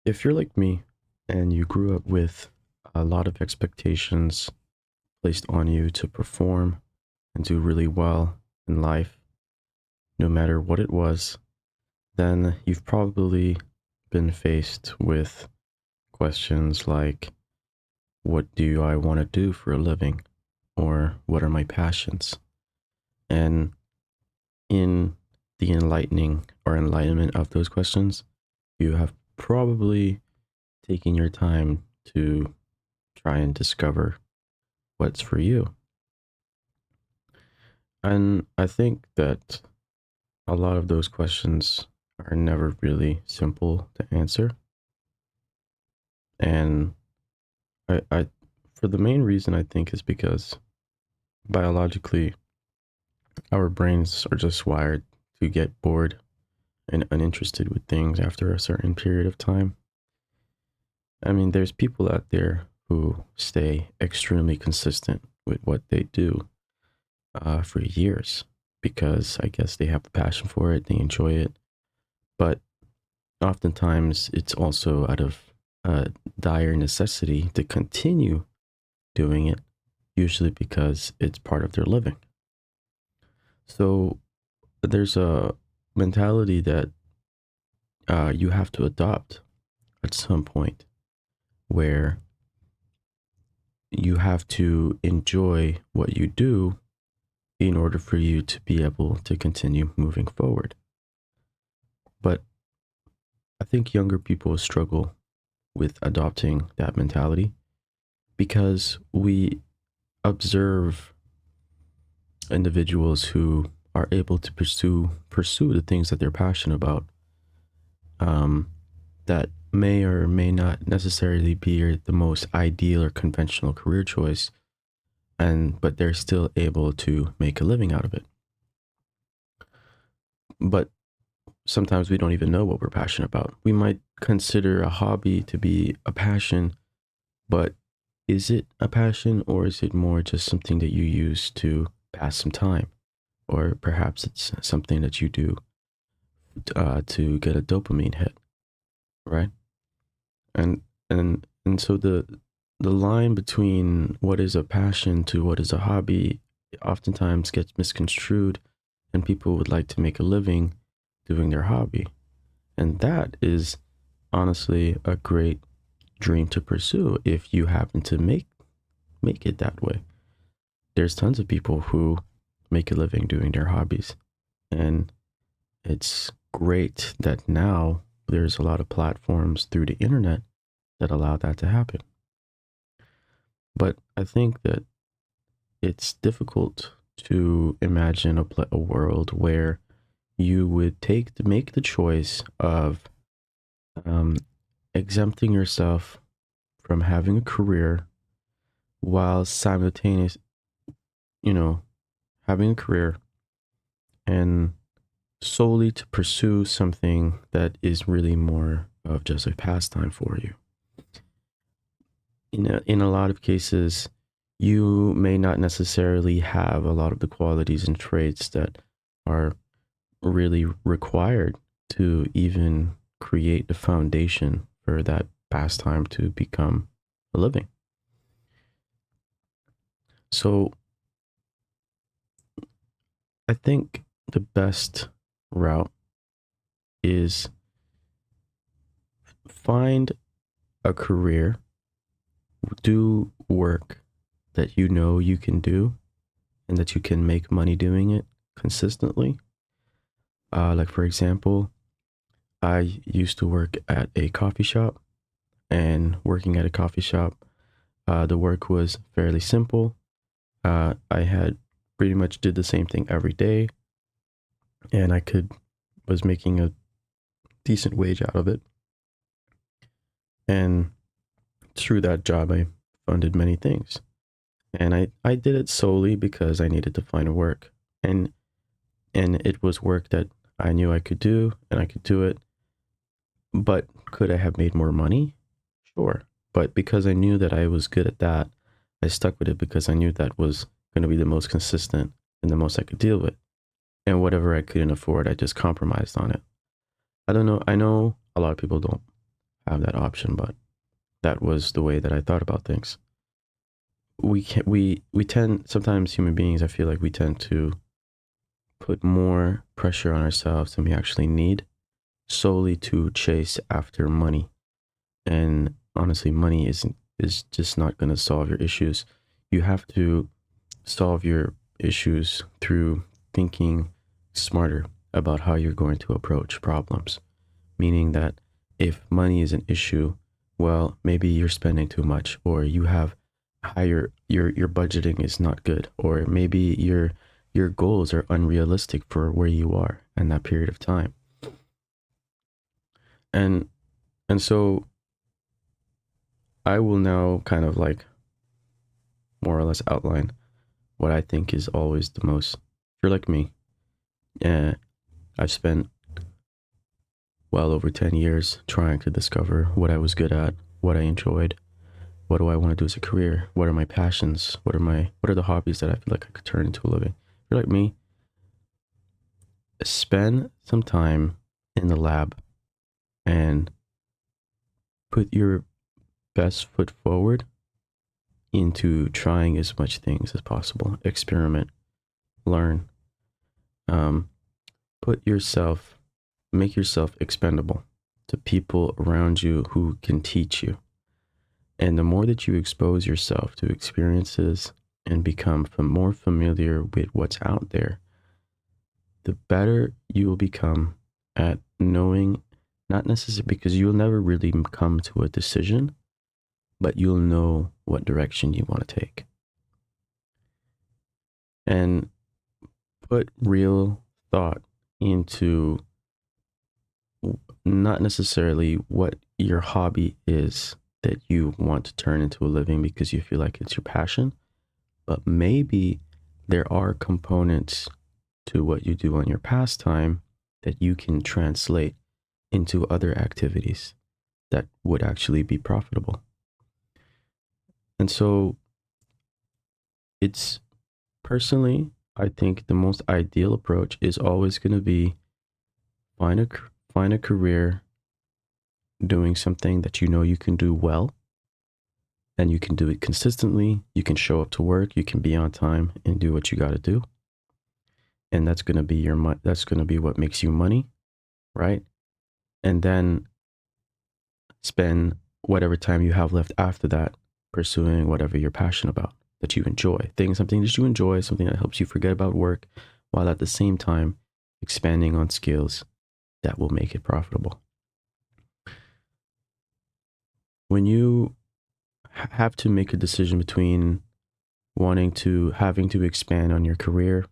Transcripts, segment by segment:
If you're like me and you grew up with a lot of expectations placed on you to perform and do really well in life, no matter what it was, then you've probably been faced with questions like, what do I want to do for a living? Or what are my passions? And in the enlightening or enlightenment of those questions, you have probably taken your time to try and discover what's for you. And I think that a lot of those questions are never really simple to answer. And I for the main reason I think is because biologically our brains are just wired to get bored and uninterested with things after a certain period of time. I mean, there's people out there who stay extremely consistent with what they do for years because I guess they have a passion for it, they enjoy it. But oftentimes it's also out of dire necessity to continue doing it, usually because it's part of their living. So there's a mentality that you have to adopt at some point where you have to enjoy what you do in order for you to be able to continue moving forward. But I think younger people struggle with adopting that mentality because we observe individuals who are able to pursue the things that they're passionate about, um, that may or may not necessarily be the most ideal or conventional career choice, and but they're still able to make a living out of it. But sometimes we don't even know what we're passionate about. We might consider a hobby to be a passion, but is it a passion, or is it more just something that you use to pass some time? Or perhaps it's something that you do to get a dopamine hit, right? And so the line between what is a passion to what is a hobby oftentimes gets misconstrued, and people would like to make a living doing their hobby. And that is honestly a great dream to pursue if you happen to make it that way. There's tons of people who make a living doing their hobbies, and it's great that now there's a lot of platforms through the internet that allow that to happen. But I think that it's difficult to imagine a world where you would make the choice of um, exempting yourself from having a career while simultaneous, you know, having a career and solely to pursue something that is really more of just a pastime for you. In a lot of cases, you may not necessarily have a lot of the qualities and traits that are really required to even create the foundation for that pastime to become a living. So I think the best route is find a career, do work that you know you can do and that you can make money doing it consistently. Like, for example, I used to work at a coffee shop, and working at a coffee shop, the work was fairly simple. I had pretty much did the same thing every day, and was making a decent wage out of it. And through that job, I funded many things. And I did it solely because I needed to find work. And it was work that I knew I could do and I could do it. But could I have made more money? Sure. But because I knew that I was good at that, I stuck with it because I knew that was going to be the most consistent and the most I could deal with. And whatever I couldn't afford, I just compromised on it. I don't know. I know a lot of people don't have that option, but that was the way that I thought about things. We tend, sometimes human beings, I feel like we tend to put more pressure on ourselves than we actually need, solely to chase after money. And honestly, money is just not going to solve your issues. You have to solve your issues through thinking smarter about how you're going to approach problems. Meaning that if money is an issue, well, maybe you're spending too much, or you have higher, your budgeting is not good, or maybe your goals are unrealistic for where you are in that period of time. And so I will now kind of like more or less outline what I think is always the most. If you're like me, I've spent well over 10 years trying to discover what I was good at, what I enjoyed, what do I want to do as a career, what are my passions, what are the hobbies that I feel like I could turn into a living. If you're like me, spend some time in the lab and put your best foot forward into trying as much things as possible. Experiment, learn, make yourself expendable to people around you who can teach you. And the more that you expose yourself to experiences and become more familiar with what's out there, the better you will become at knowing, not necessarily because you'll never really come to a decision, but you'll know what direction you want to take. And put real thought into not necessarily what your hobby is that you want to turn into a living because you feel like it's your passion, but maybe there are components to what you do on your pastime that you can translate into other activities that would actually be profitable. And so it's personally, I think the most ideal approach is always going to be find a career doing something that you know you can do well, and you can do it consistently. You can show up to work, you can be on time and do what you got to do. And that's going to be that's going to be what makes you money, right? And then spend whatever time you have left after that pursuing whatever you're passionate about, that you enjoy. Something that you enjoy, something that helps you forget about work, while at the same time expanding on skills that will make it profitable. When you have to make a decision between having to expand on your career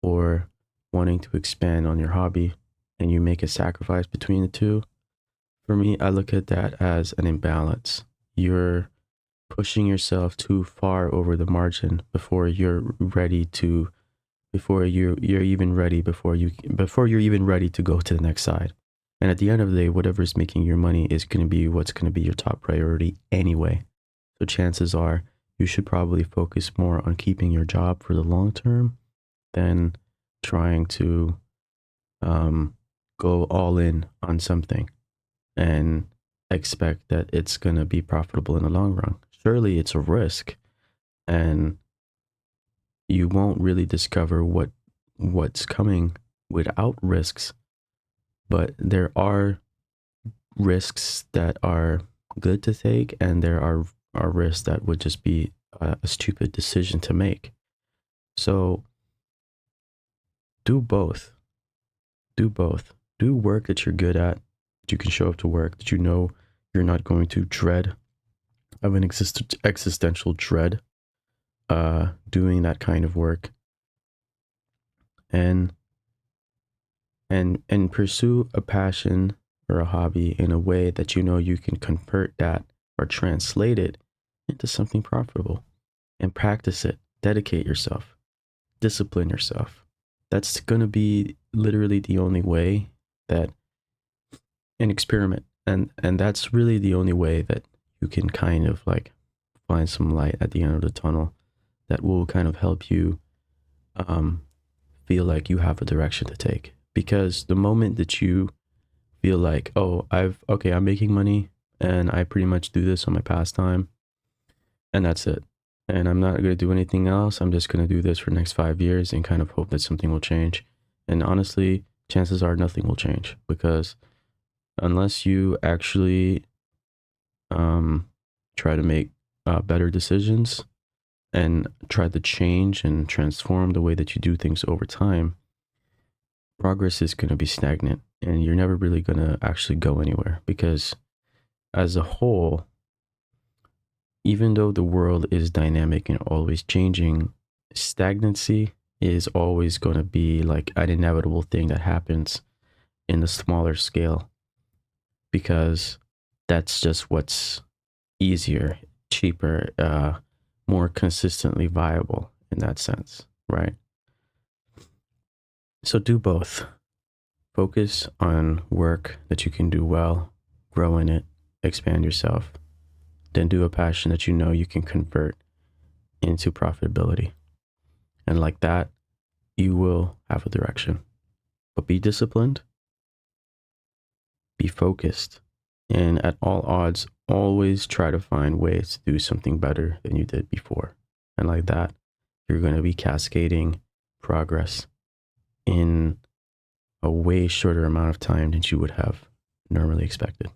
or wanting to expand on your hobby, and you make a sacrifice between the two, for me, I look at that as an imbalance. You're pushing yourself too far over the margin before you're even ready to go to the next side. And at the end of the day, whatever's making your money is going to be what's going to be your top priority anyway. So chances are you should probably focus more on keeping your job for the long term than trying to go all in on something and expect that it's going to be profitable in the long run. Surely it's a risk, and you won't really discover what's coming without risks. But there are risks that are good to take, and there are risks that would just be a stupid decision to make. So do both. Do work that you're good at, that you can show up to work, that you know you're not going to have an existential dread doing that kind of work, and pursue a passion or a hobby in a way that you know you can convert that or translate it into something profitable, and practice it. Dedicate yourself, discipline yourself. That's going to be literally the only way that an experiment, and that's really the only way that you can kind of like find some light at the end of the tunnel that will kind of help you feel like you have a direction to take. Because the moment that you feel like, oh, I'm making money and I pretty much do this on my pastime and that's it. And I'm not going to do anything else. I'm just going to do this for the next 5 years and kind of hope that something will change. And honestly, chances are nothing will change because unless you actually try to make better decisions and try to change and transform the way that you do things over time, progress is going to be stagnant and you're never really going to actually go anywhere because as a whole, even though the world is dynamic and always changing, stagnancy is always going to be like an inevitable thing that happens in the smaller scale because that's just what's easier, cheaper, more consistently viable in that sense, right? So do both. Focus on work that you can do well, grow in it, expand yourself, then do a passion that you know you can convert into profitability. And like that, you will have a direction. But be disciplined, be focused, and at all odds, always try to find ways to do something better than you did before. And like that, you're going to be cascading progress in a way shorter amount of time than you would have normally expected.